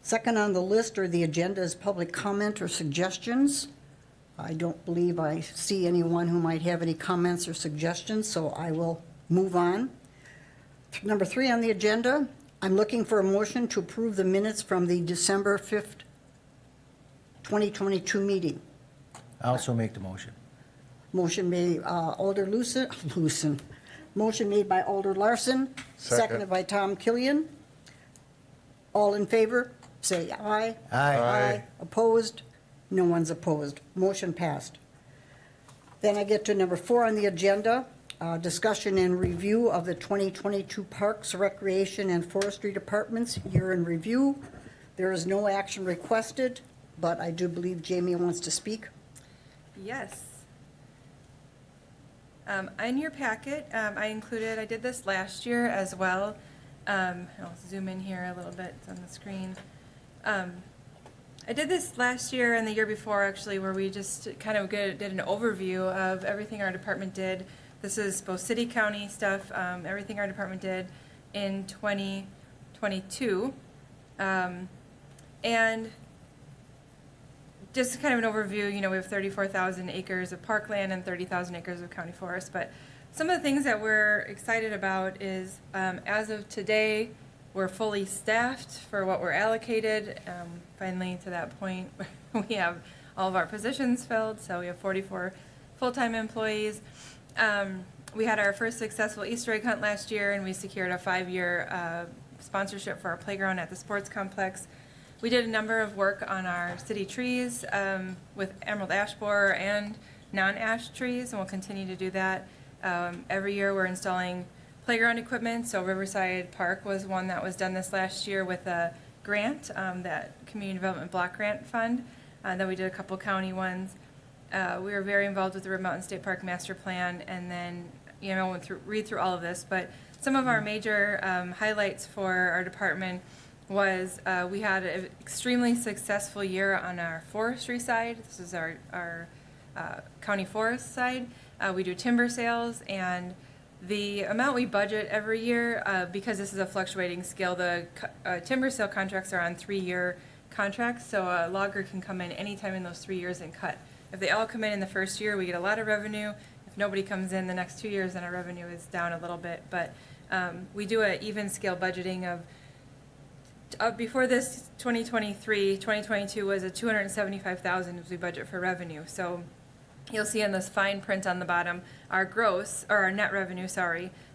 Second on the list or the agenda is public comment or suggestions. I don't believe I see anyone who might have any comments or suggestions, so I will move on. Number 3 on the agenda, I'm looking for a motion to approve the minutes from the December 5th, 2022 meeting. I also make the motion. Motion made Alder Lucen. Motion made by Alder Larson, seconded by Tom Killian. All in favor, say aye. Aye. Opposed? No one's opposed. Motion passed. Then I get to number 4 on the agenda, discussion and review of the 2022 Parks, Recreation, and Forestry Departments year in review. There is no action requested, but I do believe Jamie wants to speak. Yes. In your packet, I did this last year as well. I'll zoom in here a little bit, it's on the screen. I did this last year and the year before, actually, where we just kind of did an overview of everything our department did. This is both city, county stuff, everything our department did in 2022. And just kind of an overview, we have 34,000 acres of parkland and 30,000 acres of county forest. But some of the things that we're excited about is, as of today, we're fully staffed for what we're allocated. Finally, to that point, we have all of our positions filled, so we have 44 full-time employees. We had our first successful Easter egg hunt last year, and we secured a 5-year sponsorship for our playground at the sports complex. We did a number of work on our city trees with emerald ash borer and non-ash trees, and we'll continue to do that. Every year we're installing playground equipment, so Riverside Park was one that was done this last year with a grant, that Community Development Block Grant Fund. Then we did a couple county ones. We were very involved with the Red Mountain State Park Master Plan, and then, I won't read through all of this, but some of our major highlights for our department was we had an extremely successful year on our forestry side. This is our county forest side. We do timber sales, and the amount we budget every year, because this is a fluctuating scale, the timber sale contracts are on 3-year contracts, so a logger can come in anytime in those 3 years and cut. If they all come in the first year, we get a lot of revenue. If nobody comes in the next 2 years, then our revenue is down a little bit. But we do an even scale budgeting of before this 2022 was a $275,000 as we budget for revenue. So you'll see in this fine print on the bottom, our net revenue,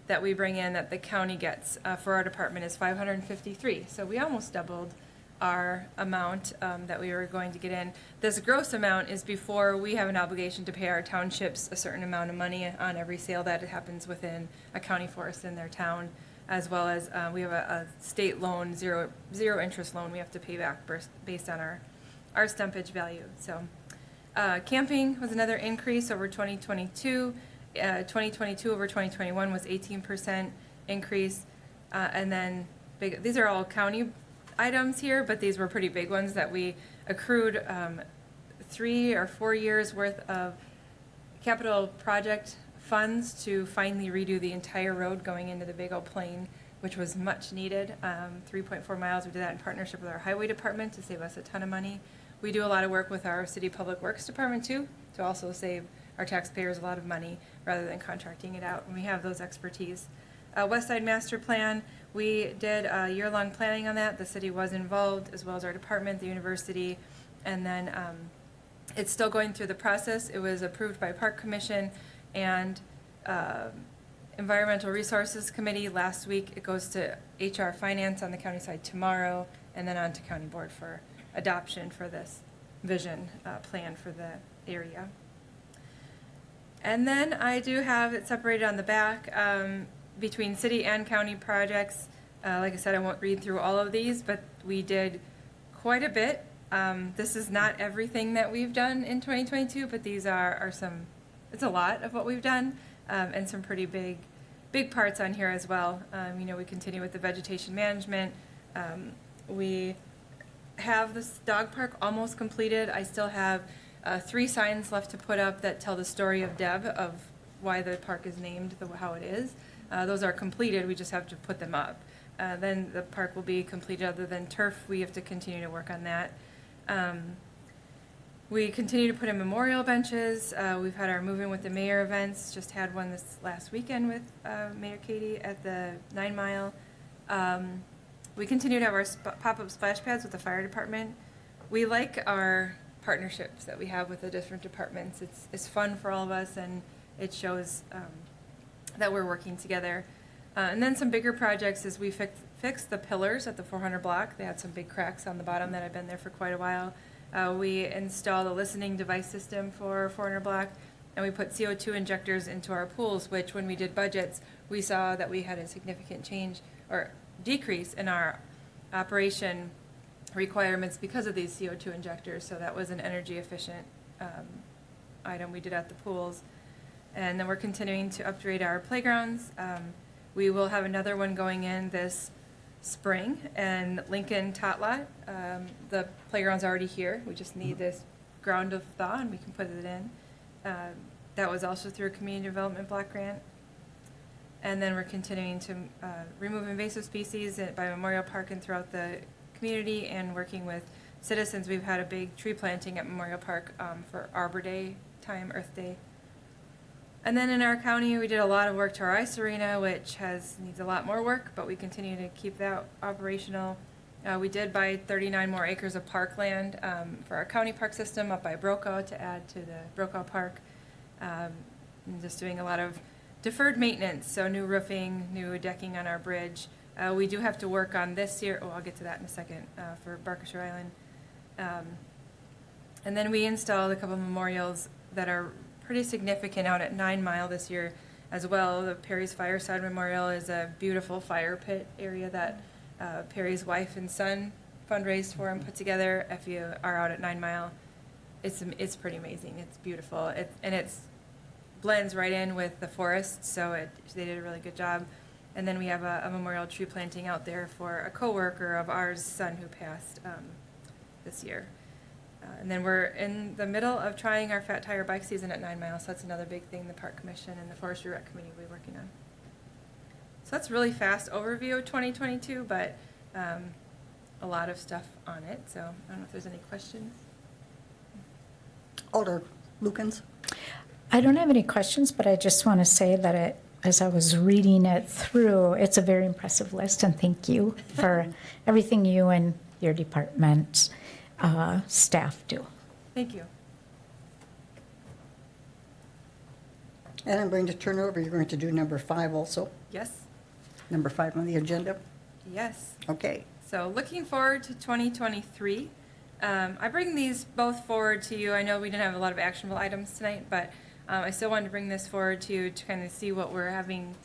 that we bring in that the county gets for our department is $553. So we almost doubled our amount that we were going to get in. This gross amount is before we have an obligation to pay our townships a certain amount of money on every sale that happens within a county forest in their town, as well as we have a state loan, zero interest loan we have to pay back based on our stumpage value. So camping was another increase over 2022. 2022 over 2021 was 18% increase. And then these are all county items here, but these were pretty big ones that we accrued 3 or 4 years worth of capital project funds to finally redo the entire road going into the Big O Plain, which was much needed. 3.4 miles. We did that in partnership with our highway department to save us a ton of money. We do a lot of work with our city public works department too, to also save our taxpayers a lot of money rather than contracting it out when we have those expertise. West Side Master Plan, we did a year-long planning on that. The city was involved, as well as our department, the university, and then it's still going through the process. It was approved by Park Commission and Environmental Resources Committee last week. It goes to HR Finance on the county side tomorrow, and then on to County Board for adoption for this vision plan for the area. And then I do have it separated on the back between city and county projects. Like I said, I won't read through all of these, but we did quite a bit. This is not everything that we've done in 2022, but these are some, it's a lot of what we've done, and some pretty big parts on here as well. We continue with the vegetation management. We have this dog park almost completed. I still have 3 signs left to put up that tell the story of Deb, of why the park is named how it is. Those are completed, we just have to put them up. then the park will be completed. Other than turf, we have to continue to work on that. We continue to put in memorial benches. We've had our Move In with the Mayor events. Just had one this last weekend with Mayor Katie at the 9 Mile. We continue to have our pop-up splash pads with the fire department. We like our partnerships that we have with the different departments. It's fun for all of us, and it shows that we're working together. And then some bigger projects is we fixed the pillars at the 400 block. They had some big cracks on the bottom that have been there for quite a while. We installed a listening device system for 400 block, and we put CO2 injectors into our pools, which when we did budgets, we saw that we had a significant change or decrease in our operation requirements because of these CO2 injectors. So that was an energy efficient item we did at the pools. And then we're continuing to upgrade our playgrounds. We will have another one going in this spring, and Lincoln Tot Lot. The playground's already here. We just need this ground of thaw, and we can put it in. That was also through a community development block grant. And then we're continuing to remove invasive species by Memorial Park and throughout the community, and working with citizens. We've had a big tree planting at Memorial Park for Arbor Day time, Earth Day. And then in our county, we did a lot of work to our ice arena, which needs a lot more work, but we continue to keep that operational. We did buy 39 more acres of parkland for our county park system up by Brokaw to add to the Brokaw Park. And just doing a lot of deferred maintenance, so new roofing, new decking on our bridge. We do have to work on this year, I'll get to that in a second, for Barkshire Island. And then we installed a couple of memorials that are pretty significant out at 9 Mile this year as well. The Perry's Fireside Memorial is a beautiful fire pit area that Perry's wife and son fundraised for and put together. If you are out at 9 Mile, it's pretty amazing. It's beautiful. It blends right in with the forest, so they did a really good job. And then we have a memorial tree planting out there for a coworker of ours' son who passed this year. And then we're in the middle of trying our fat tire bike season at 9 Mile, so that's another big thing the Park Commission and the Forestry Rec Committee will be working on. So that's a really fast overview of 2022, but a lot of stuff on it. So I don't know if there's any questions. Alder Lukens. I don't have any questions, but I just want to say that as I was reading it through, it's a very impressive list, and thank you for everything you and your department staff do. Thank you. And I'm going to turn over, you're going to do number 5 also, Yes. number 5 on the agenda. Yes. Okay. So looking forward to 2023. I bring these both forward to you. I know we didn't have a lot of actionable items tonight, but I still wanted to bring this forward to you to kind of see what we're having,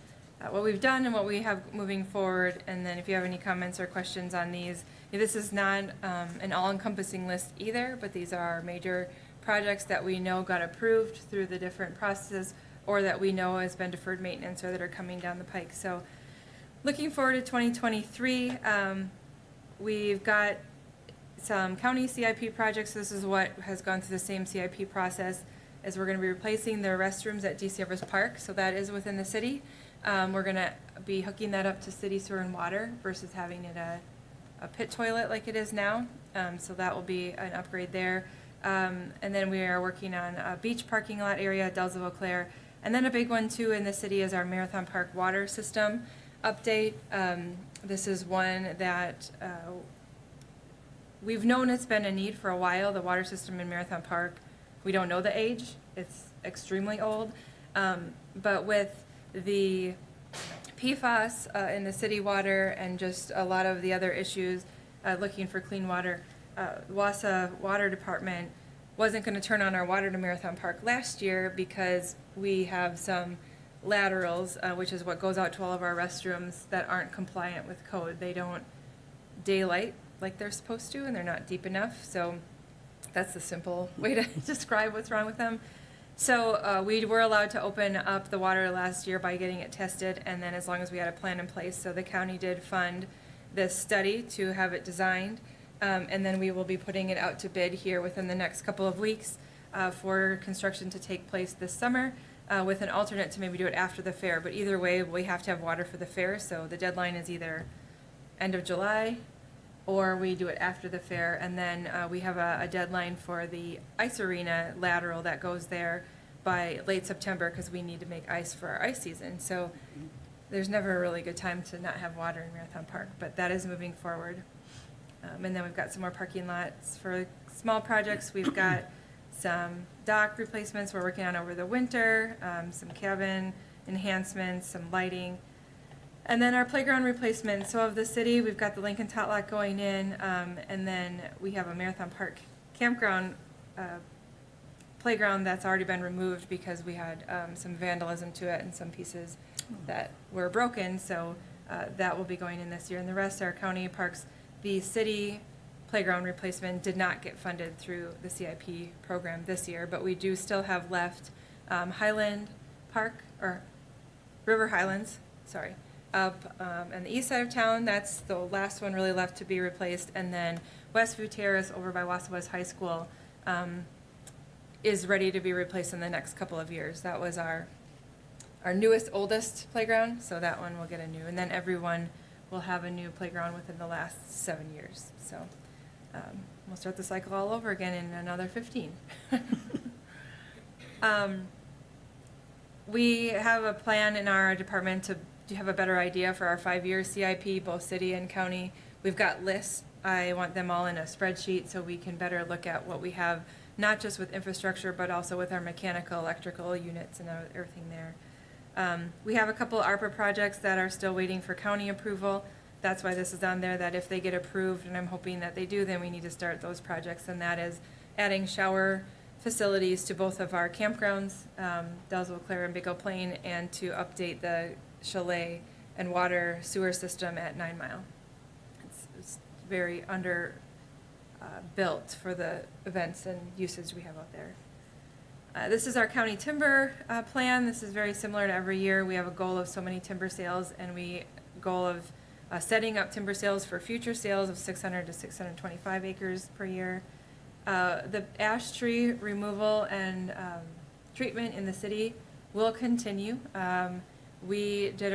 what we've done and what we have moving forward. And then if you have any comments or questions on these, this is not an all-encompassing list either, but these are our major projects that we know got approved through the different processes, or that we know has been deferred maintenance, or that are coming down the pike. So looking forward to 2023, we've got some county CIP projects. This is what has gone through the same CIP process, as we're going to be replacing the restrooms at DC Evers Park. So that is within the city. We're going to be hooking that up to city sewer and water versus having it a pit toilet like it is now. So that will be an upgrade there. And then we are working on a beach parking lot area, Dells of Eau Claire. And then a big one too in the city is our Marathon Park water system update. This is one that we've known it's been a need for a while. The water system in Marathon Park, we don't know the age. It's extremely old. But with the PFAS in the city water and just a lot of the other issues looking for clean water, Wausau Water Department wasn't going to turn on our water to Marathon Park last year because we have some laterals, which is what goes out to all of our restrooms, that aren't compliant with code. They don't daylight like they're supposed to, and they're not deep enough. So that's the simple way to describe what's wrong with them. So we were allowed to open up the water last year by getting it tested, and then as long as we had a plan in place. So the county did fund this study to have it designed, and then we will be putting it out to bid here within the next couple of weeks for construction to take place this summer, with an alternate to maybe do it after the fair. But either way, we have to have water for the fair, so the deadline is either end of July, or we do it after the fair. And then we have a deadline for the ice arena lateral that goes there by late September, because we need to make ice for our ice season. So there's never a really good time to not have water in Marathon Park, but that is moving forward. And then we've got some more parking lots for small projects. We've got some dock replacements we're working on over the winter, some cabin enhancements, some lighting. And then our playground replacement. So of the city, we've got the Lincoln Tot Lot going in, and then we have a Marathon Park campground playground that's already been removed because we had some vandalism to it and some pieces that were broken. So that will be going in this year. And the rest are county parks. The city playground replacement did not get funded through the CIP program this year, but we do still have left Highland Park, or River Highlands, sorry, up on the east side of town. That's the last one really left to be replaced. And then Westview Terrace over by Wausau West High School is ready to be replaced in the next couple of years. That was our newest, oldest playground, so that one will get a new. And then everyone will have a new playground within the last 7 years. So we'll start the cycle all over again in another 15. We have a plan in our department to have a better idea for our 5-year CIP, both city and county. We've got lists. I want them all in a spreadsheet so we can better look at what we have, not just with infrastructure, but also with our mechanical, electrical units and everything there. We have a couple ARPA projects that are still waiting for county approval. That's why this is on there, that if they get approved, and I'm hoping that they do, then we need to start those projects, and that is adding shower facilities to both of our campgrounds, Dellsville, Clare, and Big O Plain, and to update the chalet and water sewer system at 9 Mile. It's very under built for the events and usage we have out there. This is our county timber plan. This is very similar to every year. We have a goal of so many timber sales, and goal of setting up timber sales for future sales of 600 to 625 acres per year. The ash tree removal and treatment in the city will continue. We did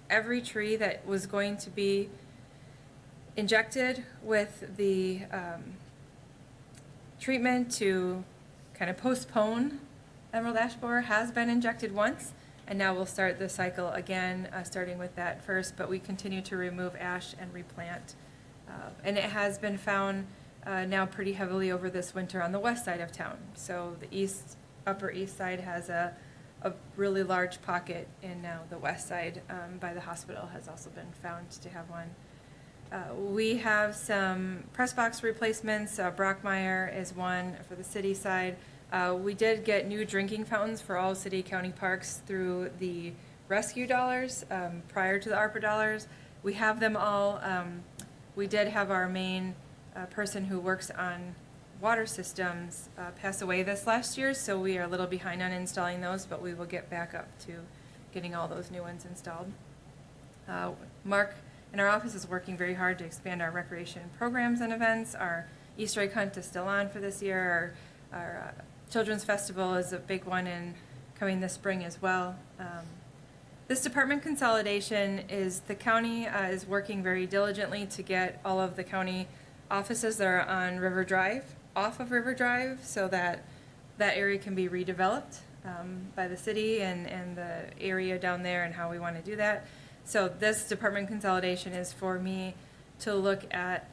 every tree that was going to be injected with the treatment to kind of postpone emerald ash borer has been injected once, and now we'll start the cycle again, starting with that first, but we continue to remove ash and replant. And it has been found now pretty heavily over this winter on the west side of town. So the upper east side has a really large pocket, and now the west side by the hospital has also been found to have one. We have some press box replacements. Brockmeyer is one for the city side. We did get new drinking fountains for all city county parks through the rescue dollars prior to the ARPA dollars. We have them all. We did have our main person who works on water systems pass away this last year, so we are a little behind on installing those, but we will get back up to getting all those new ones installed. Mark in our office is working very hard to expand our recreation programs and events. Our Easter egg hunt is still on for this year. Our Children's Festival is a big one and coming this spring as well. This department consolidation is the county is working very diligently to get all of the county offices that are on River Drive off of River Drive so that that area can be redeveloped by the city and the area down there and how we want to do that. So this department consolidation is for me to look at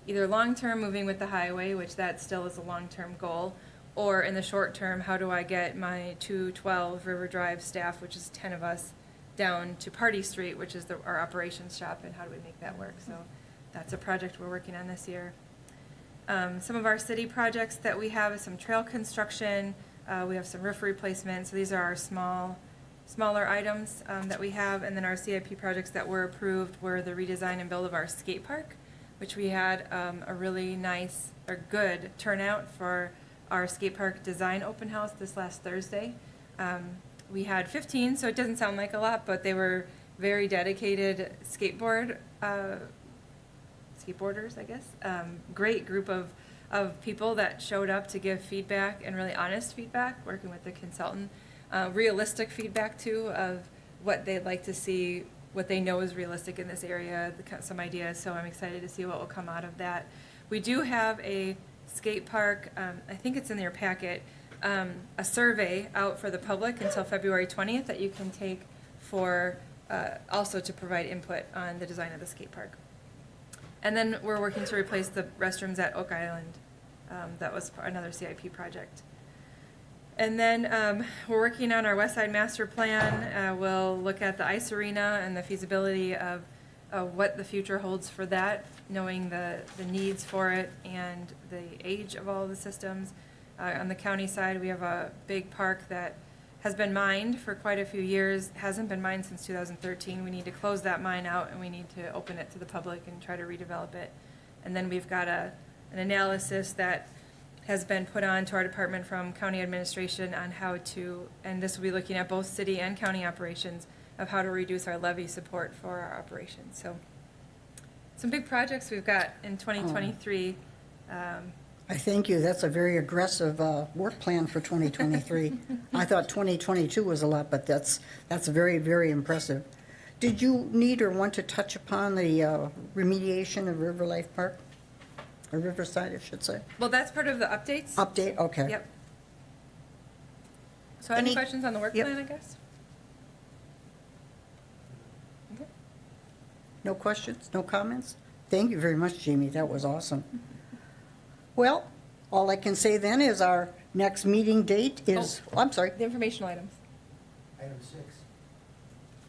either long-term moving with the highway, which that still is a long-term goal, or in the short term, how do I get my 212 River Drive staff, which is 10 of us, down to Party Street, which is our operations shop, and how do we make that work? So that's a project we're working on this year. Some of our city projects that we have is some trail construction. We have some roof replacement. So these are our smaller items that we have. And then our CIP projects that were approved were the redesign and build of our skate park, which we had a really nice or good turnout for our skate park design open house this last Thursday. We had 15, so it doesn't sound like a lot, but they were very dedicated skateboarders, I guess. Great group of people that showed up to give feedback and really honest feedback, working with the consultant. Realistic feedback, too, of what they'd like to see what they know is realistic in this area, some ideas, so I'm excited to see what will come out of that. We do have a skate park, I think it's in your packet, a survey out for the public until February 20th that you can take for, also to provide input on the design of the skate park. And then we're working to replace the restrooms at Oak Island. That was another CIP project. And then we're working on our West Side Master Plan. We'll look at the ice arena and the feasibility of what the future holds for that, knowing the needs for it and the age of all the systems. On the county side, we have a big park that has been mined for quite a few years, hasn't been mined since 2013. We need to close that mine out, and we need to open it to the public and try to redevelop it. And then we've got an analysis that has been put on to our department from county administration on how to, and this will be looking at both city and county operations, of how to reduce our levy support for our operations. So some big projects we've got in 2023. I thank you. That's a very aggressive work plan for 2023. I thought 2022 was a lot, but that's very, very impressive. Did you need or want to touch upon the remediation of River Life Park? Or Riverside, I should say. Well, that's part of the updates. Update, okay. Yep. So any Any- questions on the work Yep. plan, I guess? Okay. No questions, no comments? Thank you very much, Jamie. That was awesome. Well, all I can say then is our next meeting date is, oh, I'm sorry, The informational items. Item 6.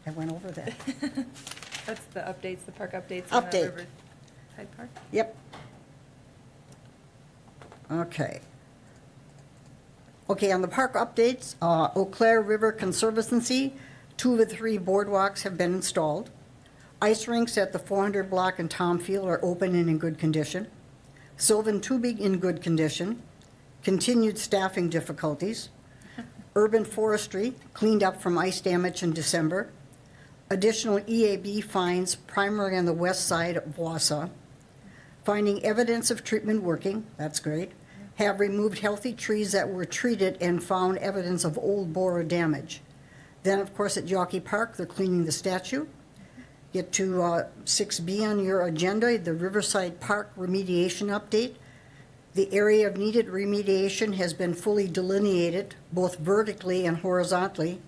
I went over that. That's the updates, the park updates on the Update. Riverside Park. Yep. Okay. Okay, on the park updates, Eau Claire River Conservancy, 2 of the 3 boardwalks have been installed. Ice rinks at the 400 block and Tom Field are open and in good condition. Sylvan tubing in good condition. Continued staffing difficulties. Urban forestry cleaned up from ice damage in December. Additional EAB finds primarily on the west side of Wausau. Finding evidence of treatment working, that's great. Have removed healthy trees that were treated and found evidence of old borer damage. Then, of course, at Jockey Park, they're cleaning the statue. Get to 6B on your agenda, the Riverside Park remediation update. The area of needed remediation has been fully delineated, both vertically and horizontally.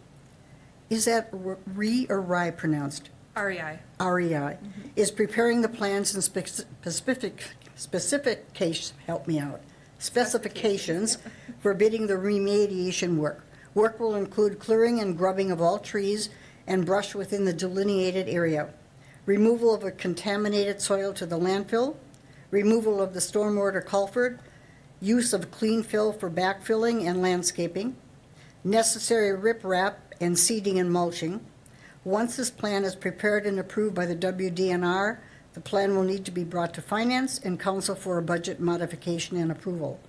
Is that re or rye pronounced? REI. REI, is preparing the plans and specifications for bidding the remediation work. Work will include clearing and grubbing of all trees and brush within the delineated area, removal of a contaminated soil to the landfill, removal of the stormwater culvert, use of clean fill for backfilling and landscaping, necessary riprap and seeding and mulching. Once this plan is prepared and approved by the WDNR, the plan will need to be brought to Finance and Council for a budget modification and approval.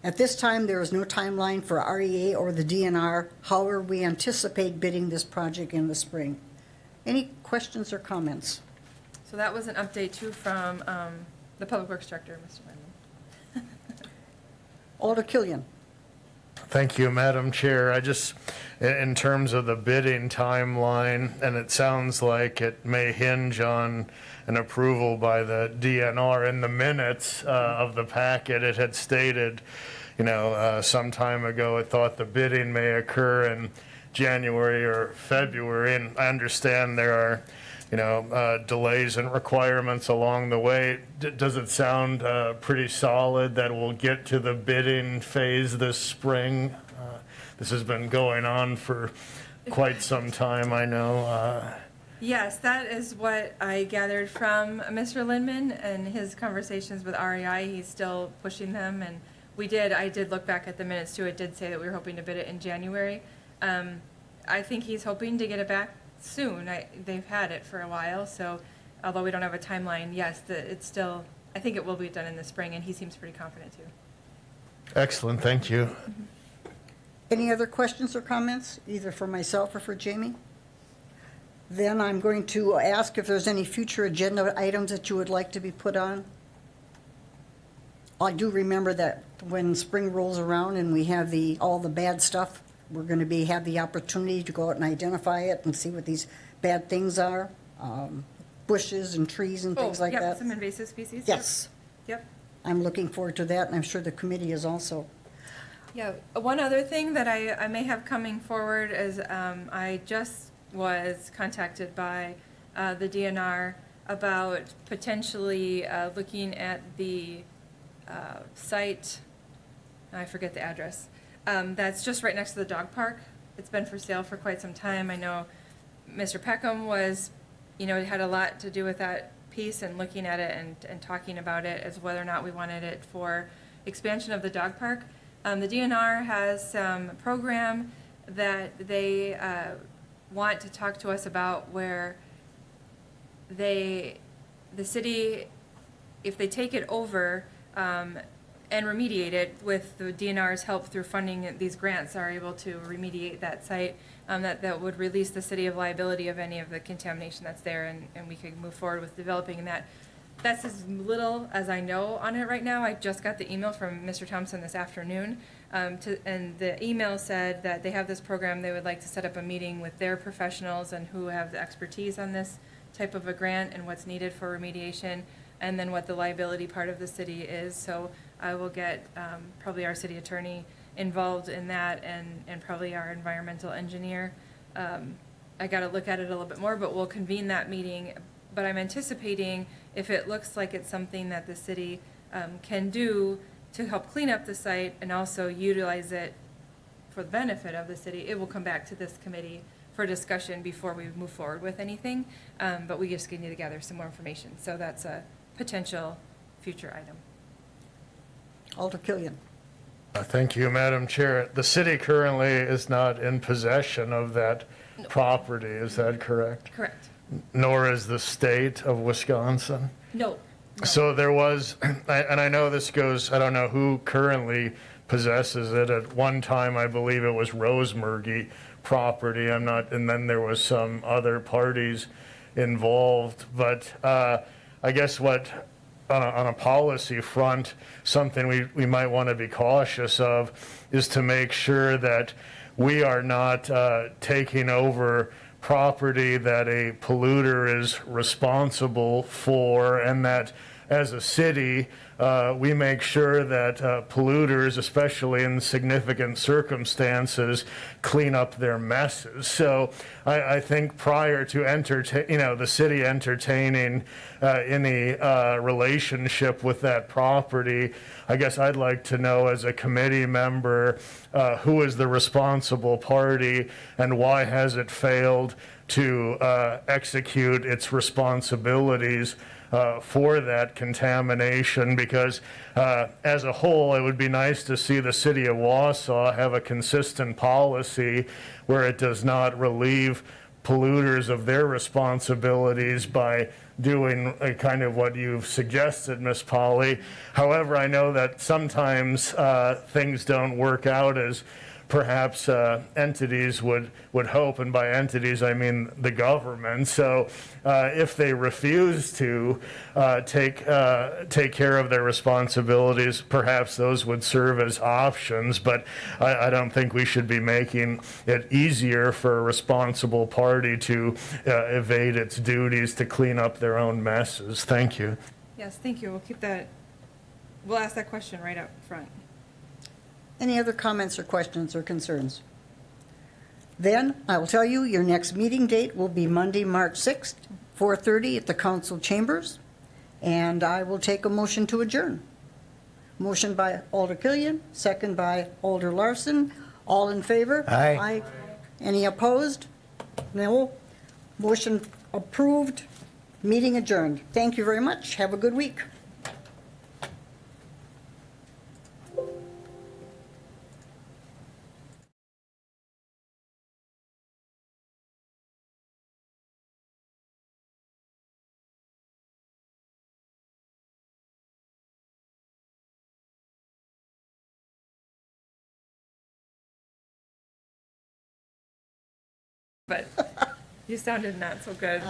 At this time, there is no timeline for REA or the DNR. However, we anticipate bidding this project in the spring. Any questions or comments? So that was an update too from the Public Works Director, Mr. Lyman. Alder Killian. Thank you, Madam Chair. I just, in terms of the bidding timeline, and it sounds like it may hinge on an approval by the DNR. In the minutes of the packet, it had stated, some time ago, it thought the bidding may occur in January or February, and I understand there are delays and requirements along the way. Does it sound pretty solid that we'll get to the bidding phase this spring? This has been going on for quite some time, I know. Yes, that is what I gathered from Mr. Lindman and his conversations with REI. He's still pushing them, and I did look back at the minutes too. It did say that we were hoping to bid it in January. I think he's hoping to get it back soon. They've had it for a while, so although we don't have a timeline, yes, it's still, I think it will be done in the spring, and he seems pretty confident too. Excellent, thank you. Any other questions or comments, either for myself or for Jamie? Then I'm going to ask if there's any future agenda items that you would like to be put on. I do remember that when spring rolls around and we have all the bad stuff, we're going to have the opportunity to go out and identify it and see what these bad things are. bushes and trees and things like Yep, that? some invasive species. Yes, Yep. I'm looking forward to that, and I'm sure the committee is also. Yeah, one other thing that I may have coming forward is I just was contacted by the DNR about potentially looking at the site, I forget the address, that's just right next to the dog park. It's been for sale for quite some time. I know Mr. Peckham was, had a lot to do with that piece and looking at it and talking about it as whether or not we wanted it for expansion of the dog park. The DNR has some program that they want to talk to us about where the city, if they take it over and remediate it with the DNR's help through funding these grants, are able to remediate that site, that would release the city of liability of any of the contamination that's there, and we could move forward with developing that. That's as little as I know on it right now. I just got the email from Mr. Thompson this afternoon, and the email said that they have this program. They would like to set up a meeting with their professionals and who have the expertise on this type of a grant and what's needed for remediation, and then what the liability part of the city is. So I will get probably our city attorney involved in that, and probably our environmental engineer. I got to look at it a little bit more, but we'll convene that meeting. But I'm anticipating if it looks like it's something that the city can do to help clean up the site and also utilize it for the benefit of the city, it will come back to this committee for discussion before we move forward with anything. But we just need to gather some more information. So that's a potential future item. Alder Killian. Thank you, Madam Chair. The city currently is not in possession of that property, is that correct? Correct. Nor is the state of Wisconsin? No. So there was, and I know this goes, I don't know who currently possesses it. At one time, I believe it was Rosemurgy property. I'm not, and then there was some other parties involved. But I guess what, on a policy front, something we might want to be cautious of is to make sure that we are not taking over property that a polluter is responsible for, and that as a city, we make sure that polluters, especially in significant circumstances, clean up their messes. So I think prior to the city entertaining any relationship with that property, I guess I'd like to know as a committee member who is the responsible party and why has it failed to execute its responsibilities for that contamination, because as a whole, it would be nice to see the city of Wausau have a consistent policy where it does not relieve polluters of their responsibilities by doing kind of what you've suggested, Ms. Polly. However, I know that sometimes things don't work out as perhaps entities would hope, and by entities I mean the government. So if they refuse to take care of their responsibilities, perhaps those would serve as options, but I don't think we should be making it easier for a responsible party to evade its duties to clean up their own messes. Thank you. Yes, thank you. We'll ask that question right up front. Any other comments or questions or concerns? Then I will tell you, your next meeting date will be Monday, March 6th, 4:30 at the council chambers, and I will take a motion to adjourn. Motion by Alder Killian, second by Alder Larson. All in favor? Aye. Any opposed? No. Motion approved. Meeting adjourned. Thank you very much. Have a good week. But you sounded not so good.